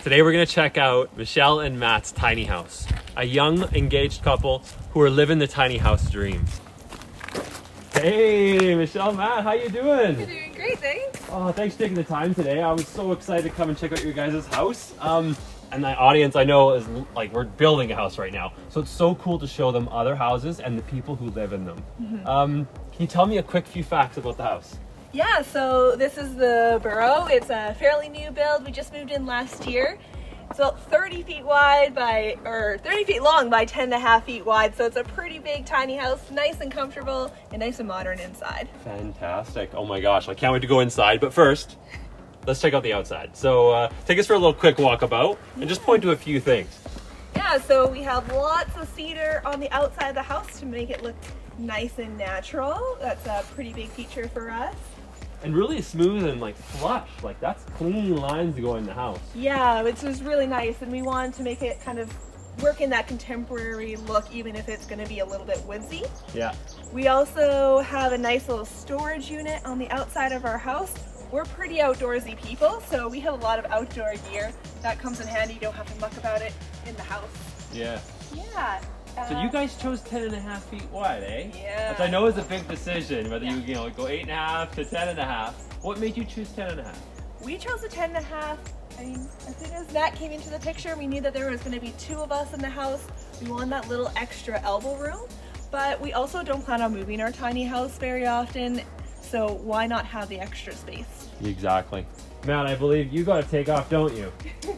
Today we're going to check out Michelle and Matt's tiny house. A young, engaged couple who are living the tiny house dream. Hey, Michelle, Matt, how you doing? You're doing great, thanks. Oh, thanks for taking the time today. I was so excited to come and check out your guys' house. And the audience I know is like, we're building a house right now. So it's so cool to show them other houses and the people who live in them. Can you tell me a quick few facts about the house? Yeah, so this is the Burrow. It's a fairly new build. We just moved in last year. It's about 30 feet wide or 30 feet long by 10.5 feet wide. So it's a pretty big, tiny house, nice and comfortable and nice and modern inside. Fantastic. Oh my gosh, I can't wait to go inside. But first, let's check out the outside. So take us for a little quick walkabout and just point to a few things. Yeah, so we have lots of cedar on the outside of the house to make it look nice and natural. That's a pretty big feature for us. And really smooth and like flush, like that's clean lines to go in the house. Yeah, which was really nice, and we wanted to make it kind of work in that contemporary look, even if it's going to be a little bit woodsy. Yeah. We also have a nice little storage unit on the outside of our house. We're pretty outdoorsy people, so we have a lot of outdoor gear. That comes in handy. You don't have to muck about it in the house. Yeah. Yeah. So you guys chose 10.5 feet wide, eh? Yeah. Which I know is a big decision, whether you go 8.5 to 10.5. What made you choose 10.5? We chose a 10.5. I mean, as soon as Matt came into the picture, we knew that there was going to be two of us in the house. We wanted that little extra elbow room, but we also don't plan on moving our tiny house very often, so why not have the extra space? Exactly. Matt, I believe you got to take off, don't you?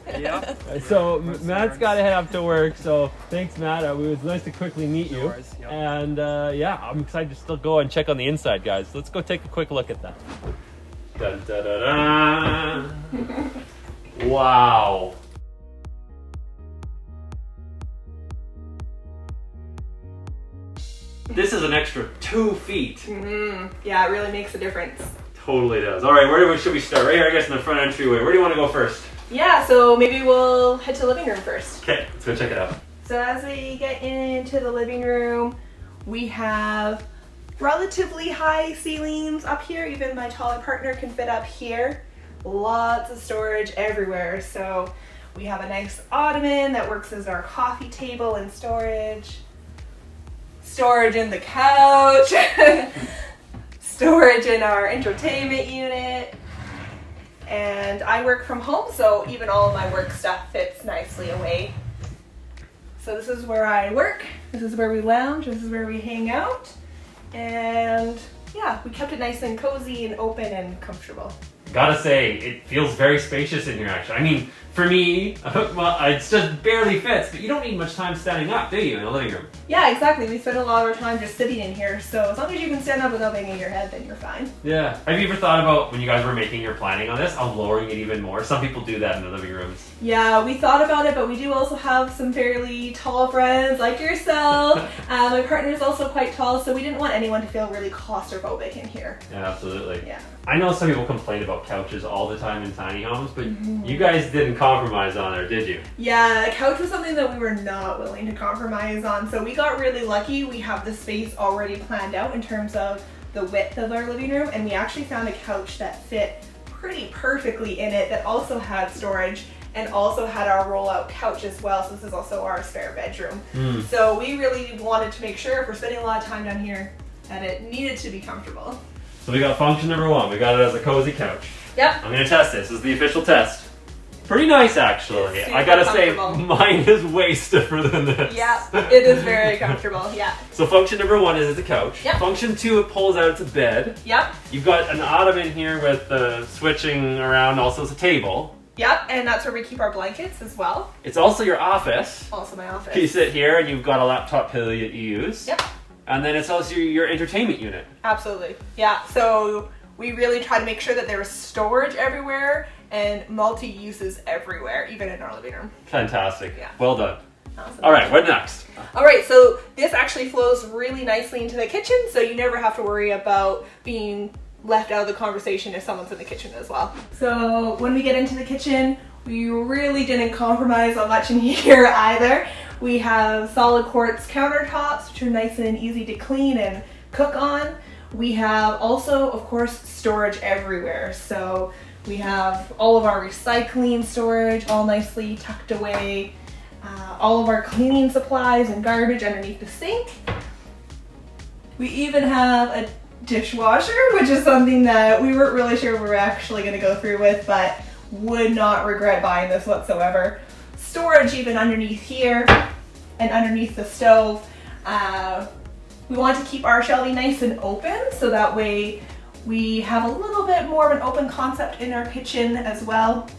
Yeah. So Matt's got to head up to work, so thanks, Matt. It was nice to quickly meet you. Yep. And yeah, I'm excited to still go and check on the inside, guys. Let's go take a quick look at that. Dun, dun, dun, dun. Wow. This is an extra 2 feet. Yeah, it really makes a difference. Totally does. All right, where should we start? Right here, I guess, in the front entryway. Where do you want to go first? Yeah, so maybe we'll head to the living room first. Okay, let's go check it out. So as we get into the living room, we have relatively high ceilings up here. Even my taller partner can fit up here. Lots of storage everywhere. So we have a nice ottoman that works as our coffee table and storage. Storage in the couch. Storage in our entertainment unit. And I work from home, so even all of my work stuff fits nicely away. So this is where I work, this is where we lounge, this is where we hang out. And yeah, we kept it nice and cozy and open and comfortable. Gotta say, it feels very spacious in here, actually. I mean, for me, well, it just barely fits, but you don't need much time standing up, do you, in a living room? Yeah, exactly. We spend a lot of our time just sitting in here, so as long as you can stand up without banging your head, then you're fine. Yeah. Have you ever thought about, when you guys were making your planning on this, of lowering it even more? Some people do that in the living rooms. Yeah, we thought about it, but we do also have some fairly tall friends, like yourself. My partner's also quite tall, so we didn't want anyone to feel really claustrophobic in here. Yeah, absolutely. Yeah. I know some people complain about couches all the time in tiny homes, but you guys didn't compromise on it, did you? Yeah, a couch was something that we were not willing to compromise on, so we got really lucky. We have the space already planned out in terms of the width of our living room, and we actually found a couch that fit pretty perfectly in it that also had storage and also had our roll-out couch as well, so this is also our spare bedroom. So we really wanted to make sure, if we're spending a lot of time down here, that it needed to be comfortable. So we got function number 1. We got it as a cozy couch. Yep. I'm gonna test this. This is the official test. Pretty nice, actually. It's I gotta super say, comfortable. mine is way stiffer than this. Yeah, it is very comfortable, yeah. So function number 1 is it's a couch. Yep. Function 2, it pulls out, it's a bed. Yep. You've got an ottoman here with the switching around, also it's a table. Yep, and that's where we keep our blankets as well. It's also your office. Also my office. You sit here and you've got a laptop pillow that you use. Yep. And then it's also your entertainment unit. Absolutely. Yeah, so we really try to make sure that there is storage everywhere and multi-uses everywhere, even in our living room. Fantastic. Yeah. Well done. Awesome. All right, what next? All right, so this actually flows really nicely into the kitchen, so you never have to worry about being left out of the conversation if someone's in the kitchen as well. So when we get into the kitchen, we really didn't compromise on much in here either. We have solid quartz countertops, which are nice and easy to clean and cook on. We have also, of course, storage everywhere. So We have all of our recycling storage all nicely tucked away. All of our cleaning supplies and garbage underneath the sink. We even have a dishwasher, which is something that we weren't really sure we were actually going to go through with, but would not regret buying this whatsoever. Storage even underneath here and underneath the stove. We want to keep our shelving nice and open, so that way we have a little bit more of an open concept in our kitchen as well.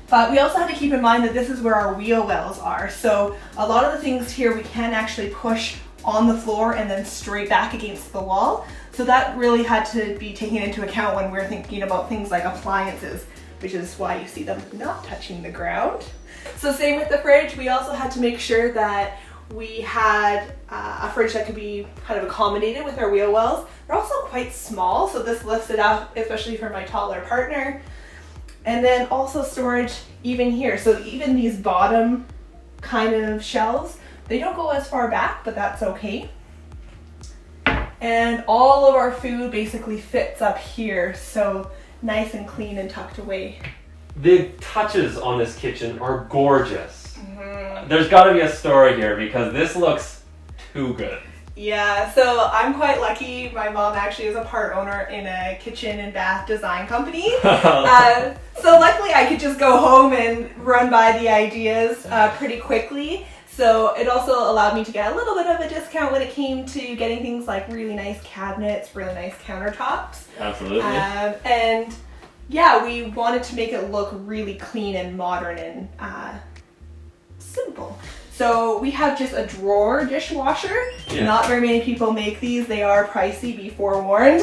But we also have to keep in mind that this is where our wheel wells are. So a lot of the things here we can actually push on the floor and then straight back against the wall. So that really had to be taken into account when we're thinking about things like appliances, which is why you see them not touching the ground. So same with the fridge, we also had to make sure that we had a fridge that could be kind of accommodated with our wheel wells. They're also quite small, so this lifts it up, especially for my taller partner. And then also storage even here. So even these bottom kind of shelves, they don't go as far back, but that's okay. And all of our food basically fits up here, so nice and clean and tucked away. The touches on this kitchen are gorgeous. There's got to be a story here because this looks too good. Yeah, so I'm quite lucky. My mom actually is a part owner in a kitchen and bath design company. So luckily I could just go home and run by the ideas pretty quickly. So it also allowed me to get a little bit of a discount when it came to getting things like really nice cabinets, really nice countertops. Absolutely. And yeah, we wanted to make it look really clean and modern and simple. So we have just a drawer dishwasher. Yeah. Not very many people make these. They are pricey, be forewarned.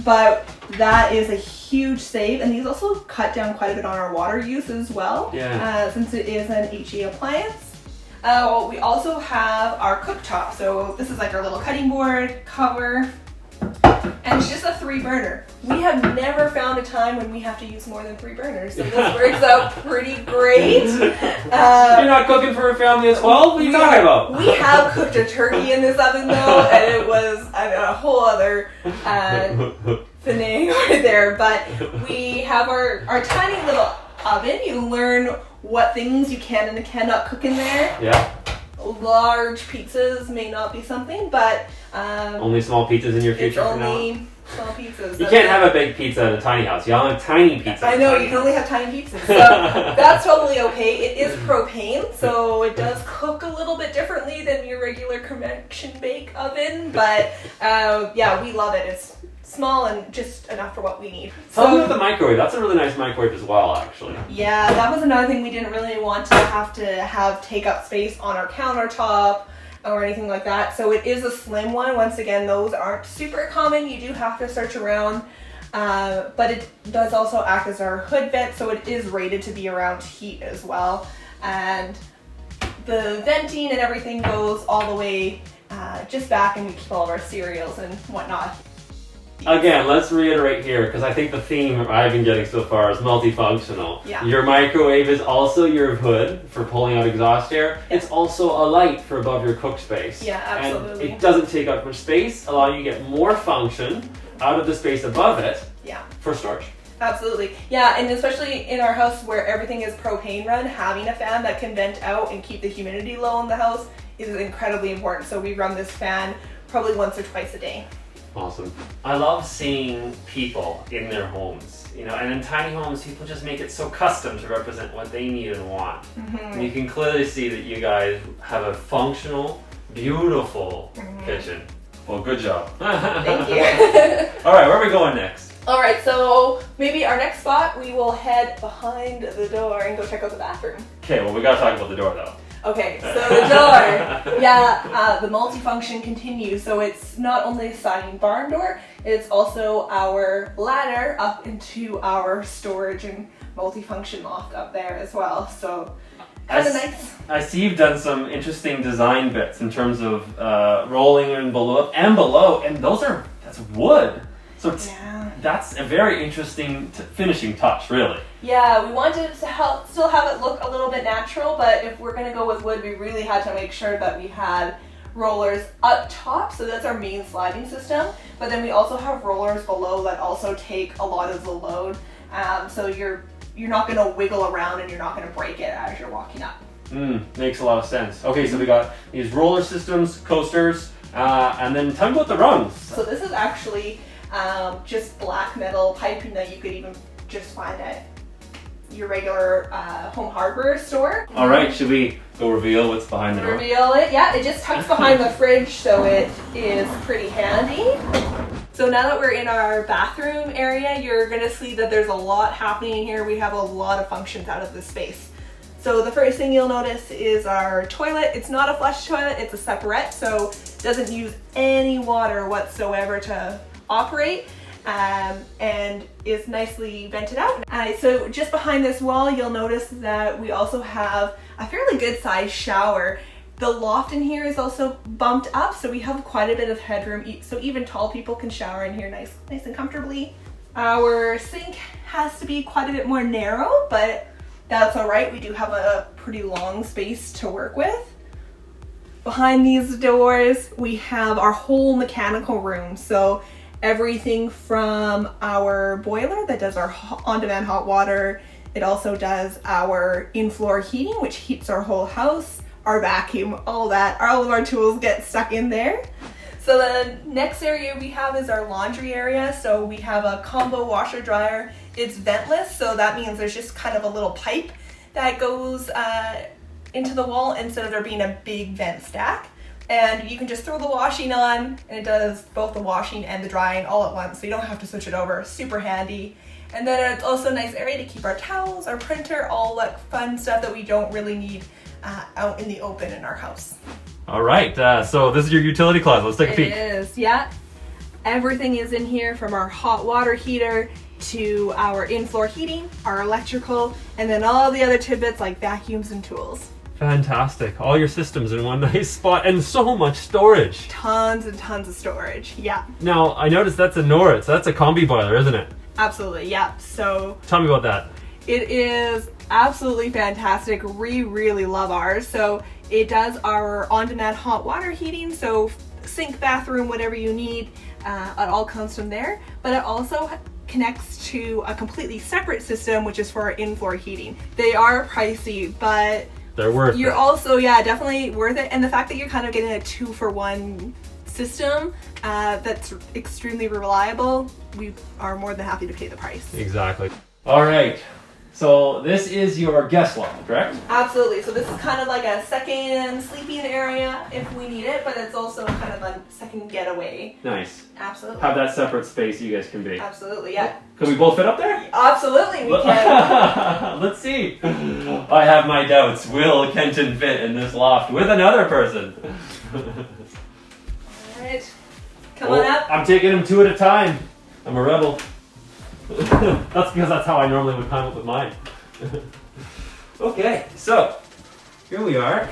But that is a huge save. And these also cut down quite a bit on our water use as well. Yeah. Since it is an HE appliance. We also have our cooktop. So this is like our little cutting board cover. And it's just a 3-burner. We have never found a time when we have to use more than 3 burners, so this works out pretty great. You're not cooking for a family of 12? What are you talking about? We have cooked a turkey in this oven though, and it was a whole other thing right there. But we have our tiny little oven. You learn what things you can and cannot cook in there. Yeah. Large pizzas may not be something, but only small pizzas in your future from now on? Only small pizzas. You can't have a big pizza in a tiny house. You all have tiny pizzas. I know, you can only have tiny pizzas. So that's totally okay. It is propane, so it does cook a little bit differently than your regular convection bake oven. But yeah, we love it. It's small and just enough for what we need. Tell me about the microwave. That's a really nice microwave as well, actually. Yeah, that was another thing we didn't really want to have take up space on our countertop or anything like that. So it is a slim one. Once again, those aren't super common. You do have to search around. But it does also act as our hood vent, so it is rated to be around heat as well. And the venting and everything goes all the way just back, and we keep all of our cereals and whatnot. Again, let's reiterate here, because I think the theme I've been getting so far is multifunctional. Yeah. Your microwave is also your hood for pulling out exhaust air. Yeah. It's also a light for above your cook space. Yeah, absolutely. And it doesn't take up much space, allowing you to get more function out of the space above it. Yeah. For storage. Absolutely. Yeah, and especially in our house where everything is propane run, having a fan that can vent out and keep the humidity low in the house is incredibly important. So we run this fan probably once or twice a day. Awesome. I love seeing people in their homes, you know, and in tiny homes, people just make it so custom to represent what they need and want. Mm-hmm. And you can clearly see that you guys have a functional, beautiful kitchen. Well, good job. Thank you. All right, where are we going next? All right, so maybe our next spot, we will head behind the door and go check out the bathroom. Okay, well, we got to talk about the door, though. Okay, so the door, yeah, the multifunction continues. So it's not only a sliding barn door, it's also our ladder up into our storage and multifunction loft up there as well. So kind of nice. I see you've done some interesting design bits in terms of rolling and below, and that's wood. So that's a very interesting finishing touch, really. Yeah, we wanted to still have it look a little bit natural, but if we're going to go with wood, we really had to make sure that we had rollers up top, so that's our main sliding system. But then we also have rollers below that also take a lot of the load. So you're not going to wiggle around and you're not going to break it as you're walking up. Makes a lot of sense. Okay, so we got these roller systems, coasters, and then tell me about the rungs. So this is actually just black metal piping that you could even just find at your regular home hardware store. All right, should we go reveal what's behind the door? Reveal it. Yeah, it just tucks behind the fridge, so it is pretty handy. So now that we're in our bathroom area, you're gonna see that there's a lot happening in here. We have a lot of functions out of this space. So the first thing you'll notice is our toilet. It's not a flush toilet, it's a separate, so it doesn't use any water whatsoever to operate. And is nicely vented out. So just behind this wall, you'll notice that we also have a fairly good sized shower. The loft in here is also bumped up, so we have quite a bit of headroom, so even tall people can shower in here nice and comfortably. Our sink has to be quite a bit more narrow, but that's all right. We do have a pretty long space to work with. Behind these doors, we have our whole mechanical room. So everything from our boiler that does our on-demand hot water. It also does our in-floor heating, which heats our whole house, our vacuum, all that. All of our tools get stuck in there. So the next area we have is our laundry area. So we have a combo washer dryer. It's ventless, so that means there's just kind of a little pipe that goes into the wall instead of there being a big vent stack. And you can just throw the washing on, and it does both the washing and the drying all at once, so you don't have to switch it over. Super handy. And then it's also a nice area to keep our towels, our printer, all that fun stuff that we don't really need out in the open in our house. All right, so this is your utility closet. Let's take a peek. It is, yeah. Everything is in here, from our hot water heater to our in-floor heating, our electrical, and then all the other tidbits like vacuums and tools. Fantastic. All your systems in one nice spot, and so much storage. Tons and tons of storage, yeah. Now, I noticed that's a Norris. That's a combi boiler, isn't it? Absolutely, yeah. So tell me about that. It is absolutely fantastic. We really love ours. So it does our on-demand hot water heating, so sink, bathroom, whatever you need, it all comes from there. But it also connects to a completely separate system, which is for our in-floor heating. They are pricey, but they're worth it. You're also, yeah, definitely worth it. And the fact that you're kind of getting a 2-for-1 system that's extremely reliable, we are more than happy to pay the price. Exactly. All right. So this is your guest loft, correct? Absolutely. So this is kind of like a second sleeping area if we need it, but it's also kind of a second getaway. Nice. Absolutely. Have that separate space you guys can be. Absolutely, yeah. Can we both fit up there? Absolutely, we can. Let's see. I have my doubts. Will Kenton fit in this loft with another person? Alright. Come on up. I'm taking them 2 at a time. I'm a rebel. That's because that's how I normally would climb up with mine. Okay, so here we are.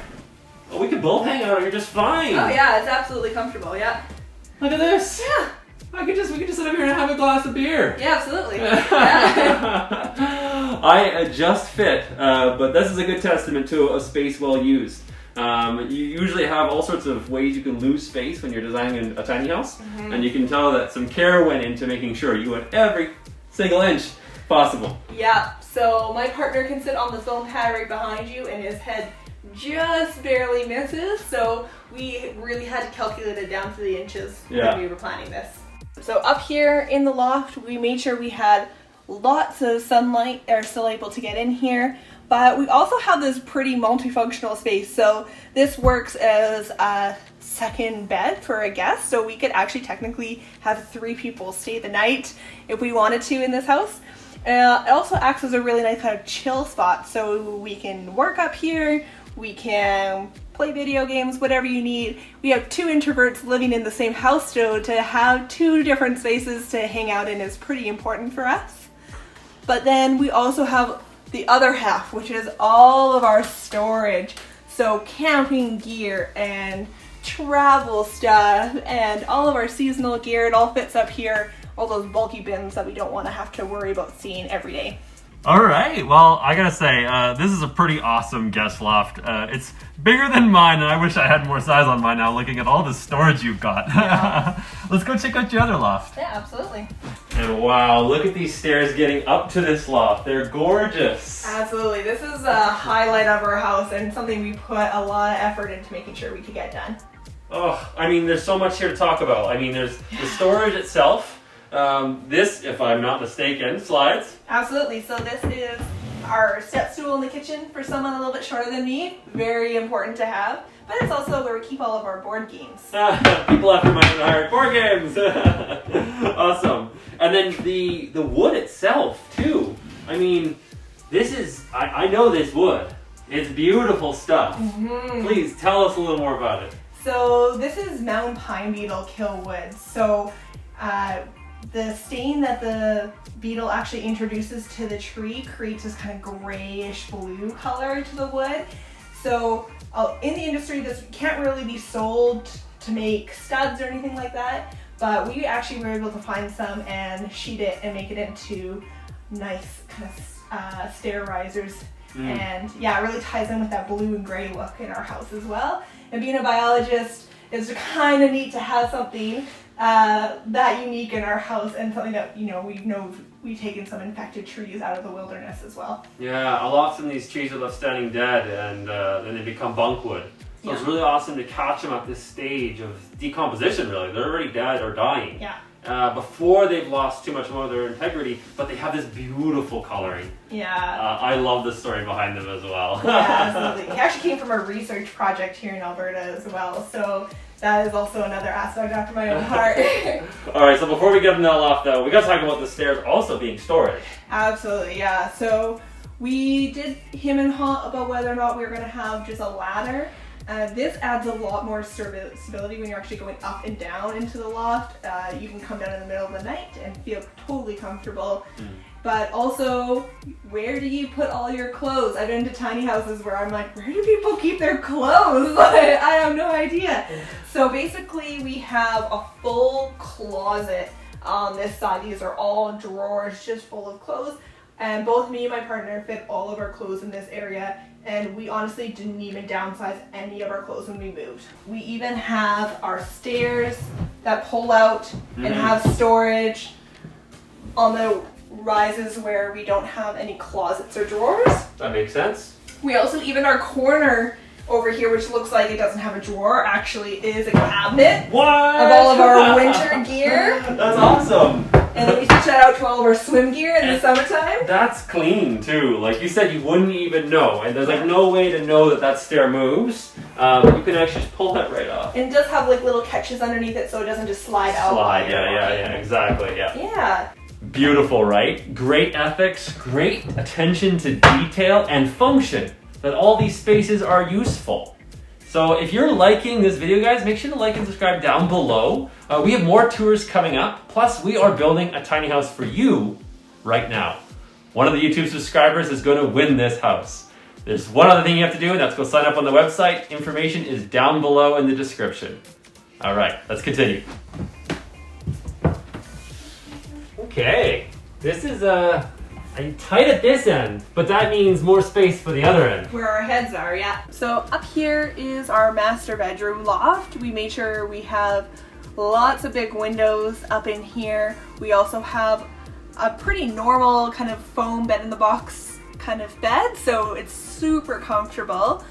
Oh, we can both hang out here just fine. Oh yeah, it's absolutely comfortable, yeah. Look at this. Yeah. We could just sit up here and have a glass of beer. Yeah, absolutely. Yeah. I just fit, but this is a good testament to a space well used. You usually have all sorts of ways you can lose space when you're designing a tiny house, and you can tell that some care went into making sure you went every single inch possible. Yeah, so my partner can sit on the foam pad right behind you and his head just barely misses, so we really had to calculate it down to the inches when we were planning this. So up here in the loft, we made sure we had lots of sunlight are still able to get in here, but we also have this pretty multifunctional space. So this works as a second bed for a guest, so we could actually technically have 3 people stay the night if we wanted to in this house. It also acts as a really nice kind of chill spot, so we can work up here, we can play video games, whatever you need. We have 2 introverts living in the same house, so to have 2 different spaces to hang out in is pretty important for us. But then we also have the other half, which is all of our storage. So camping gear and travel stuff and all of our seasonal gear, it all fits up here. All those bulky bins that we don't want to have to worry about seeing every day. All right. Well, I gotta say, this is a pretty awesome guest loft. It's bigger than mine, and I wish I had more size on mine now, looking at all the storage you've got. Yeah. Let's go check out your other loft. Yeah, absolutely. And wow, look at these stairs getting up to this loft. They're gorgeous. Absolutely. This is a highlight of our house and something we put a lot of effort into making sure we could get done. Oh, I mean, there's so much here to talk about. I mean, there's the storage itself. This, if I'm not mistaken, slides. Absolutely. So this is our step stool in the kitchen for someone a little bit shorter than me. Very important to have. But it's also where we keep all of our board games. People after my own heart. Board games! Awesome. And then the wood itself, too. I mean, this is, I know this wood. It's beautiful stuff. Mm-hmm. Please tell us a little more about it. So this is mountain pine beetle kill wood. So the stain that the beetle actually introduces to the tree creates this kind of grayish blue color to the wood. So in the industry, this can't really be sold to make studs or anything like that, but we actually were able to find some and sheet it and make it into nice kind of stair risers. And yeah, it really ties in with that blue and gray look in our house as well. And being a biologist, it's kind of neat to have something that unique in our house and something that, you know we've taken some infected trees out of the wilderness as well. Yeah, a lot of these trees are left standing dead and then they become bunkwood. So yeah. It's really awesome to catch them at this stage of decomposition, really. They're already dead or dying. Yeah. Before they've lost too much more of their integrity, but they have this beautiful coloring. Yeah. I love the story behind them as well. Yeah, absolutely. He actually came from a research project here in Alberta as well, so that is also another aspect after my own heart. Alright, so before we get into that loft though, we gotta talk about the stairs also being storage. Absolutely, yeah. So we did him and haw about whether or not we were going to have just a ladder. This adds a lot more stability when you're actually going up and down into the loft. You can come down in the middle of the night and feel totally comfortable. But also, where do you put all your clothes? I've been to tiny houses where I'm like, where do people keep their clothes? I have no idea. So basically, we have a full closet on this side. These are all drawers just full of clothes. And both me and my partner fit all of our clothes in this area. And we honestly didn't even downsize any of our clothes when we moved. We even have our stairs that pull out and have storage on the rises where we don't have any closets or drawers. That makes sense. We also, even our corner over here, which looks like it doesn't have a drawer, actually is a cabinet of all of our winter gear. That's awesome. And then we switch that out to all of our swim gear in the summertime. That's clean too. Like you said, you wouldn't even know. And there's like no way to know that that stair moves. You can actually just pull that right off. And it does have like little catches underneath it so it doesn't just slide out. Yeah, exactly, yeah. Yeah. Beautiful, right? Great ethics, great attention to detail and function. That all these spaces are useful. So if you're liking this video, guys, make sure to like and subscribe down below. We have more tours coming up. Plus, we are building a tiny house for you right now. One of the YouTube subscribers is going to win this house. There's one other thing you have to do, and that's go sign up on the website. Information is down below in the description. All right, let's continue. Okay, this is tight at this end, but that means more space for the other end. Where our heads are, yeah. So up here is our master bedroom loft. We made sure we have lots of big windows up in here. We also have a pretty normal kind of foam bed in the box kind of bed, so it's super comfortable.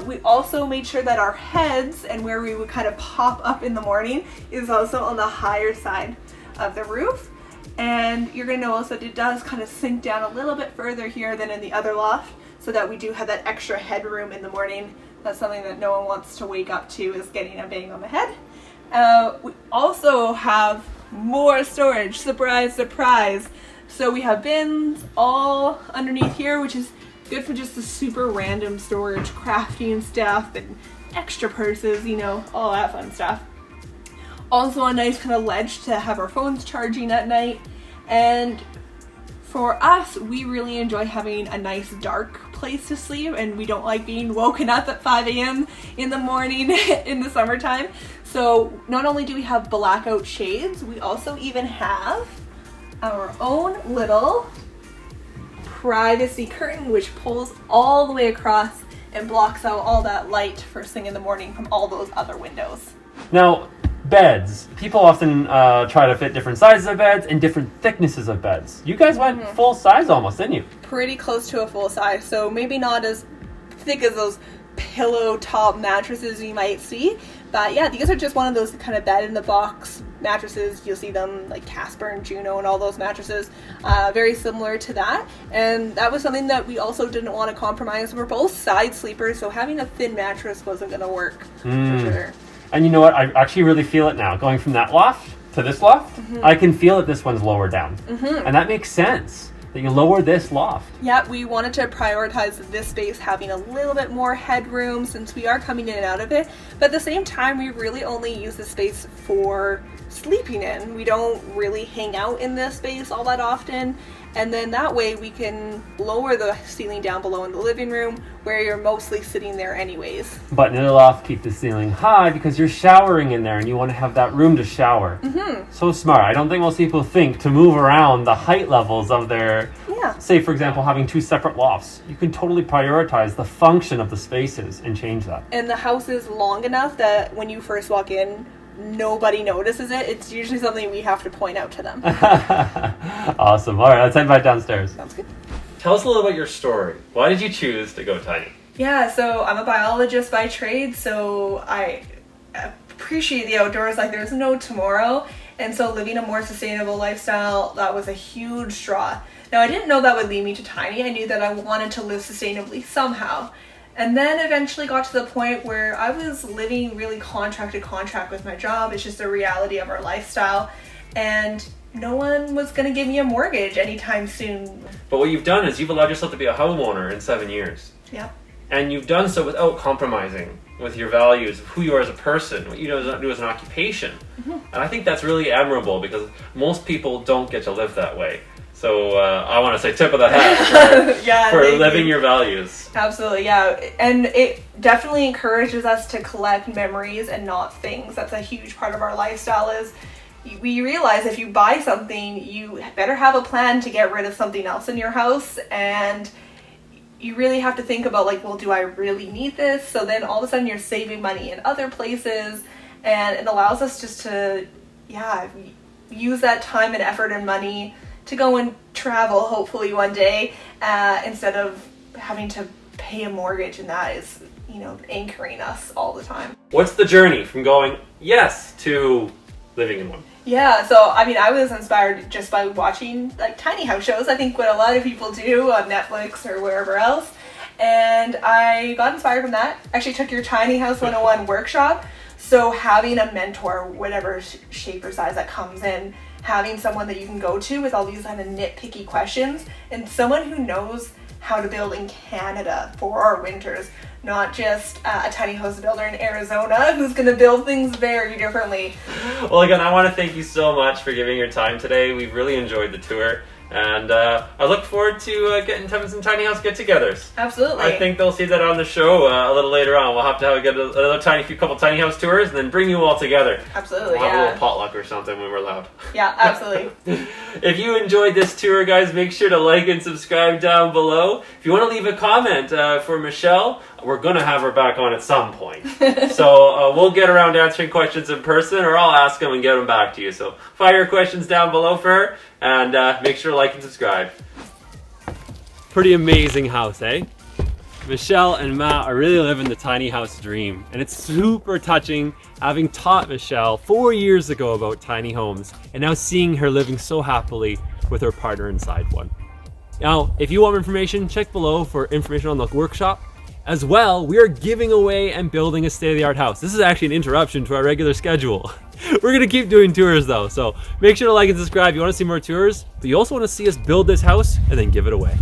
We also made sure that our heads and where we would kind of pop up in the morning is also on the higher side of the roof. And you're going to notice that it does kind of sink down a little bit further here than in the other loft, so that we do have that extra headroom in the morning. That's something that no one wants to wake up to, is getting a bang on the head. We also have more storage. Surprise, surprise. So we have bins all underneath here, which is good for just the super random storage, crafting stuff and extra purses, you know, all that fun stuff. Also a nice kind of ledge to have our phones charging at night. And for us, we really enjoy having a nice dark place to sleep, and we don't like being woken up at 5 a.m. in the morning in the summertime. So not only do we have blackout shades, we also even have our own little privacy curtain which pulls all the way across and blocks out all that light first thing in the morning from all those other windows. Now, beds. People often try to fit different sizes of beds and different thicknesses of beds. You guys went full size almost, didn't you? Pretty close to a full size, so maybe not as thick as those pillow top mattresses you might see, but yeah, these are just one of those kind of bed in the box mattresses. You'll see them like Casper and Juno and all those mattresses, very similar to that. And that was something that we also didn't want to compromise. We're both side sleepers, so having a thin mattress wasn't going to work for sure. And you know what? I actually really feel it now. Going from that loft to this loft, I can feel that this one's lower down. And that makes sense, that you lower this loft. Yeah, we wanted to prioritize this space having a little bit more headroom since we are coming in and out of it. But at the same time, we really only use the space for sleeping in. We don't really hang out in this space all that often. And then that way we can lower the ceiling down below in the living room where you're mostly sitting there anyways. But in the loft, keep the ceiling high because you're showering in there and you want to have that room to shower. So smart. I don't think most people think to move around the height levels of their, say for example, having two separate lofts. You can totally prioritize the function of the spaces and change that. And the house is long enough that when you first walk in, nobody notices it. It's usually something we have to point out to them. Awesome. All right, let's head back downstairs. Sounds good. Tell us a little about your story. Why did you choose to go tiny? Yeah, so I'm a biologist by trade, so I appreciate the outdoors like there's no tomorrow. And so living a more sustainable lifestyle, that was a huge draw. Now, I didn't know that would lead me to tiny. I knew that I wanted to live sustainably somehow. And then eventually got to the point where I was living really contract to contract with my job. It's just a reality of our lifestyle. And no one was going to give me a mortgage anytime soon. But what you've done is you've allowed yourself to be a homeowner in 7 years. Yeah. And you've done so without compromising with your values, who you are as a person, what you do as an occupation. And I think that's really admirable because most people don't get to live that way. So I want to say tip of the hat for living your values. Absolutely, yeah. And it definitely encourages us to collect memories and not things. That's a huge part of our lifestyle is we realize if you buy something, you better have a plan to get rid of something else in your house. And you really have to think about like, well, do I really need this? So then all of a sudden you're saving money in other places. And it allows us just to, use that time and effort and money to go and travel hopefully one day instead of having to pay a mortgage, and that is anchoring us all the time. What's the journey from going yes to living in one? Yeah, so I mean I was inspired just by watching like tiny house shows. I think what a lot of people do on Netflix or wherever else, and I got inspired from that. Actually took your Tiny House 101 workshop, so having a mentor, whatever shape or size that comes in, having someone that you can go to with all these kind of nitpicky questions, and someone who knows how to build in Canada for our winters, not just a tiny house builder in Arizona who's going to build things very differently. Well, again, I want to thank you so much for giving your time today. We really enjoyed the tour. And I look forward to getting some tiny house get-togethers. Absolutely. I think they'll see that on the show a little later on. We'll have to have another couple tiny house tours and then bring you all together. Absolutely, we'll have a little potluck or something when we're allowed. Yeah, absolutely. If you enjoyed this tour, guys, make sure to like and subscribe down below. If you want to leave a comment for Michelle, we're going to have her back on at some point. So we'll get around to answering questions in person, or I'll ask them and get them back to you. So fire your questions down below for her, and make sure to like and subscribe. Pretty amazing house, eh? Michelle and Matt are really living the tiny house dream, and it's super touching having taught Michelle 4 years ago about tiny homes, and now seeing her living so happily with her partner inside one. Now, if you want more information, check below for information on the workshop. As well, we are giving away and building a state-of-the-art house. This is actually an interruption to our regular schedule. We're going to keep doing tours though, so make sure to like and subscribe if you want to see more tours, but you also want to see us build this house and then give it away.